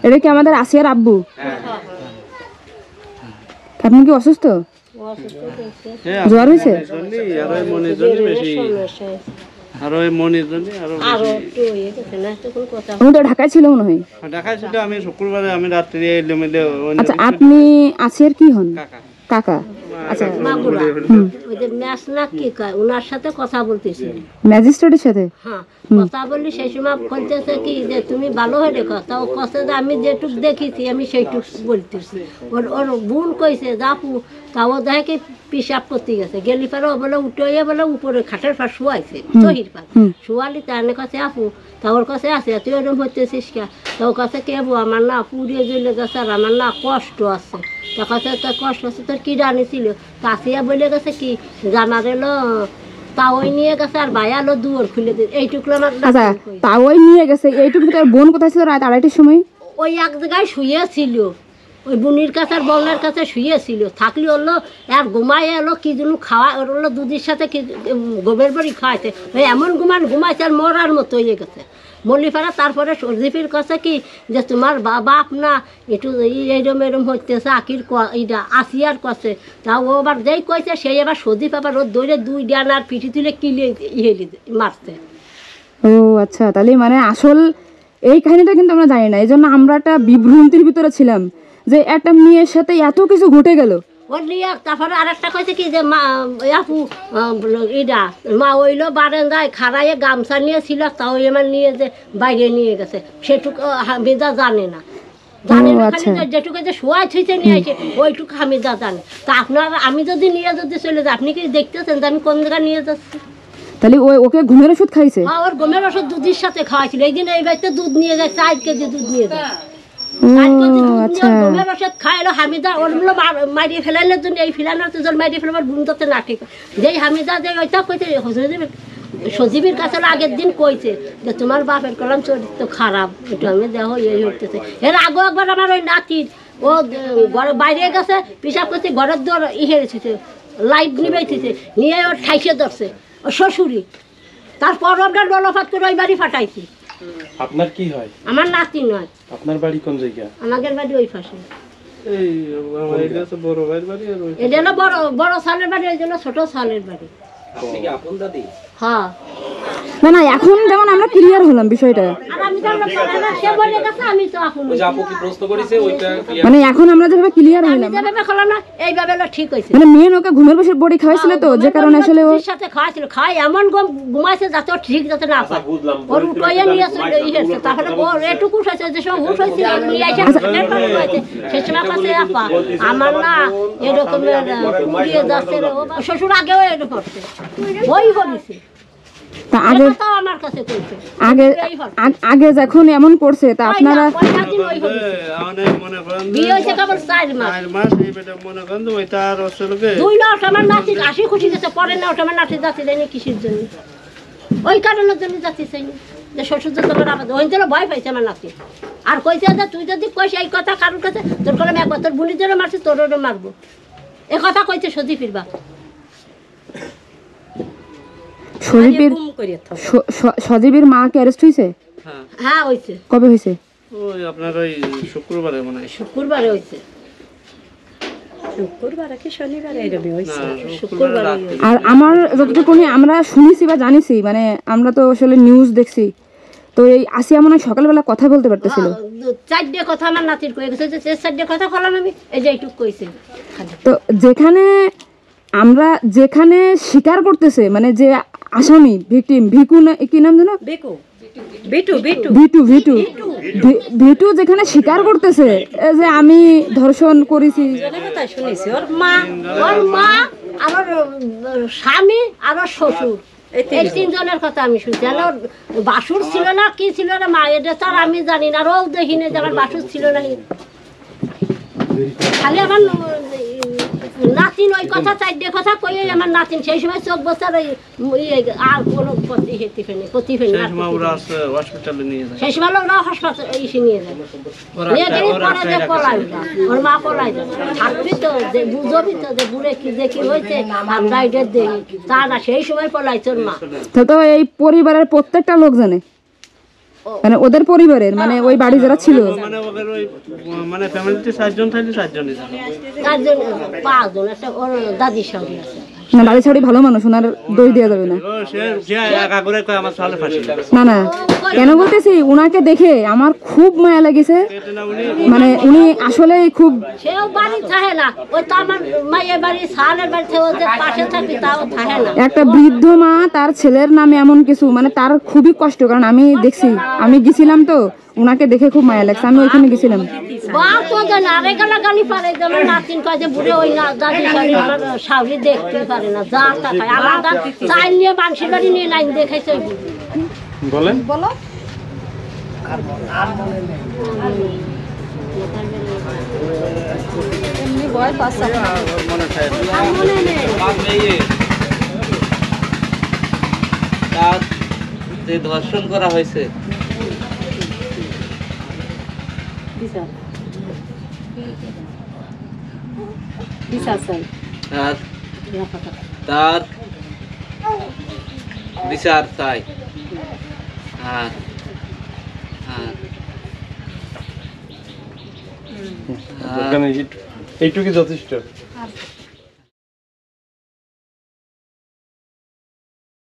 এটা কি আমাদের আসিয়ার আব্বু? আপনি কি অসুস্থ? জ্বর হয়েছে? ঢাকায় ছিল মনে হয়। আমি শুক্রবারে আমি রাত্রি এলাম। আচ্ছা, আপনি আসিয়ার কি হন? কাকা। আচ্ছা, ওনার সাথে কথা বলতেছি, ম্যাজিস্ট্রেটের সাথে। হ্যাঁ, কথা বললি সেই সময় বলতেছে কি যে তুমি ভালো হয়ে রেখো, তাও কথা যে আমি যেটুক দেখেছি আমি সেইটুক বলতেছি। ওর বোন কইছে যাপু, তাও দেখে কি পিসাব করতে গেছে, গেলি পারে ও বলে উঠে বলে উপরে খাটের পার শোয়াইছে, তহির পার শোয়ালি তার কাছে আপু, তা ওর কাছে আছে তুই ওরকম হইতেছিস কে? তা ওর কাছে কে বউ, আমার না পুড়িয়ে জ্বলে গেছে আর আমার না কষ্ট আছে। তার কাছে তোর কষ্ট আছে, তোর কি জানিছিল? কাছিয়া বলে গেছে কি জানা গেল তাওই নিয়ে গেছে আর ভাই আলো দুয়ার খুলে দিন এইটুকু আমার। আচ্ছা, তাওই নিয়ে গেছে এইটুকু। তোর বোন কোথায় ছিল রাত 2:30টার সময়? ওই এক জায়গায় শুয়েছিল, ওই বুনির কাছে আর বলনার কাছে শুয়েছিল। থাকলে হলো আর ঘুমাই এলো কি যেন খাওয়া ওর হলো দুধের সাথে কি গোবের বাড়ি খাওয়াইছে, ওই এমন ঘুমাইছে আর মরার মতো হয়ে গেছে মল্লিপাড়া। তারপরে সর্জিফির কাছে কি যে তোমার বাপ না একটু এইরম এরম হইতেছে আকির এইটা আসিয়ার কাছে। তা ও আবার যেই কইছে সেই আবার সর্জিফ আবার ওর দৌড়ে 2 ডানার পিঠি তুলে কিলে মারছে। ও আচ্ছা, তাহলে মানে আসল এই কাহিনীটা কিন্তু আমরা জানি না, এই জন্য আমরা একটা বিভ্রান্তির ভিতরে ছিলাম যে একটা মেয়ের সাথে এত কিছু ঘটে গেল। ওর নিয়ে তারপরে আর একটা কইছে কি যে মা আপু এটা মা ওইলো বারান্দায় খাড়াইয়ে গামছা নিয়েছিল, তাও এবার নিয়ে যে বাইরে নিয়ে গেছে, সেটুকু হামিদা জানে না। জানে না, খালি যেটুকু যে শোয়া ছুঁইতে নিয়ে আসে ওইটুকু হামিদা জানে। তা আপনার আমি যদি নিয়ে যদি চলে যাই, আপনি কি দেখতেছেন যে আমি কোন জায়গায় নিয়ে যাচ্ছি? তাহলে ওকে ঘুমের ওষুধ খাইছে? হ্যাঁ, ওর ঘুমের ওষুধ দুধের সাথে খাওয়াইছিল। এই দিন এই বাড়িতে দুধ নিয়ে যায়, 4 কেজি দুধ নিয়ে যায়। ঘুমের ওষুধ খাইলো হামিদা, ওরগুলো মারিয়ে ফেলাইলের জন্য এই ফিলানোর জল মারিয়ে ফেলাবার গুণতে না ঠিক। যেই হামিদা যে ওইটা কইতে সজীবের কাছে আগের দিন কইছে যে তোমার বাপের কলম চরিত্র খারাপ, এটা আমি দেখো এই হইতেছে। এর আগে একবার আমার ওই নাতির ও বাইরে গেছে পিসাব করছে, ঘরের দর হেরেছে, লাইট নিবেছে, নিয়ে ওর ঠাইসে ধরছে ও শ্বশুরি। তারপর আমরা ডলফাত করে ওই বাড়ি ফাটাইছি। আপনার কি হয়? আমার নাতি নয়। আপনার বাড়ি কোন জায়গা? আমাদের বাড়ি ওই পাশে। এই এটা তো বড় ভাইয়ের বাড়ি আর ওই এটা হলো বড় বড় সালের বাড়ি, এই জন্য ছোট সালের বাড়ি। আপনি কি আপন দাদি? হ্যাঁ। না না, এখন যেমন আমরা ক্লিয়ার হলাম বিষয়টা। আর আমি তো সে বলে গেছে আমি তো আপন। ওই যে আপু কি প্রশ্ন করেছে ওইটা মানে এখন আমরা যেভাবে ক্লিয়ার হলাম, যেভাবে হলো না এইভাবে হলো ঠিক হইছে। মানে মেয়ে ওকে ঘুমের বসে বড়ি খাওয়াইছিল তো, যে কারণে আসলে ওর সাথে খাওয়াইছিল, খাই এমন ঘুমাইছে যাতে ঠিক যাতে না পায়। ওর উঠাইয়া নিয়ে আসছে, তারপরে ওর এটুকু হয়েছে যে সব হুশ হয়েছে নিয়ে আসে খাইছে। সে সময় কাছে আপা আমার না এরকম পুড়িয়ে যাচ্ছে, শ্বশুর আগেও এরকম করছে, ওই করেছে। তা আগে আগে যখন এমন করছে তা আপনারা বিয়ে হয়েছে কেবল 4 মাস। মনে করেন তো ওইটা আর আসলে 2 লাখ আমার নাতি হাসি খুশি গেছে, পরে না ওটা আমার নাতি যাচ্ছে দেয়নি কিসের জন্য, ওই কারণের জন্য যাচ্ছি চাইনি যে শ্বশুর তো তোমার আবার ওই জন্য ভয় পাইছে আমার নাতি। আর কইছে যে তুই যদি কইস এই কথা কারোর কাছে, তোর কলম একবার তোর বুনির জন্য মারছি, তোরও মারবো, এ কথা কইছে সজি ফিরবা। সজীবের মা কি অ্যারেস্ট হইছে? হ্যাঁ হইছে। কবে হইছে? ওই আপনার ওই শুক্রবারে মনে হয়। শুক্রবারে হইছে। শুক্রবারে কি শনিবারে এরকম হইছে? শুক্রবারে। আর আমার যতটুকু আমরা শুনেছি বা জানিছি, মানে আমরা তো আসলে নিউজ দেখছি, তো এই আসিয়া মনে হয় সকালবেলা কথা বলতে পারতেছিল। 4টে কথা আমার নাতির কয়ে গেছে, যে 4টে কথা বললাম আমি, এই যে এইটুক কইছে। তো যেখানে স্বীকার করতেছে, মানে যে আসামি ভিকটিম ভিকু না কি নাম জানো? ভিটু যেখানে স্বীকার করতেছে যে আমি ধর্ষণ করেছি, ওর মা আর স্বামী আর শ্বশুর, এই 3 জনের কথা আমি শুনছি। আর বাসুর ছিল না কি ছিল না মা, এটা তো আমি জানি না, আর ও দেখিনি যে আমার বাসুর ছিল না। খালি আমার নাতিন ওই কথা 4টে কথা কইয়ে আমার নাতিন সেই সময় 4 বছর আর কোনো হসপিটালে নিয়ে যায়, সেই সময় ওরা হাসপাতালে এসে নিয়ে যায়, নিয়ে গেলে পরে যে পলাই ওর মা পলাই যায়। থাকবি তো যে বুঝবি তো যে বুড়ে কি যে কি হয়েছে আমরা এটা দেখি, তা না সেই সময় পলাই তোর মা। তো এই পরিবারের প্রত্যেকটা লোক জানে, মানে ওদের পরিবারের মানে ওই বাড়ি যারা ছিল মানে ওদের ওই মানে ফ্যামিলিতে 7 জন থাকলে 7 জনই জানে। 4 জন 5 জন একটা ওর দাদির সঙ্গে আছে। না দাদি ছাড়ি ভালো মানুষ, ওনার দই দেওয়া যাবে না। ও সে একা করে কয় আমার সালে ফাঁসি না না কেন বলতেছি, উনাকে দেখে আমার খুব মায়া লেগেছে, মানে উনি আসলে খুব সেও বাড়ি থাকে না, ওই তো আমার মায়ের বাড়ি সালের বাড়ি থেকে ওদের পাশে থাকি তাও থাকে না। একটা বৃদ্ধ মা তার ছেলের নামে এমন কিছু, মানে তার খুবই কষ্ট, কারণ আমি দেখছি, আমি গেছিলাম তো, উনাকে দেখে খুব মায়া লাগছে, আমি ওইখানে গেছিলাম। বাপ তো দেন আরে গালাগালি পারে, যেমন নাতিন কাজে বুড়ে ওই না দাদি শাড়ি আমার শাড়ি দেখতে পারে না, যা তাকায় আলাদা চাইল নিয়ে মানুষের বাড়ি নিয়ে লাইন দেখাইছে। বলেন বলো তার যে ধর্ষণ করা হয়েছে তার বিচার চাই। হ্যাঁ হ্যাঁ এইটুকু যথেষ্ট।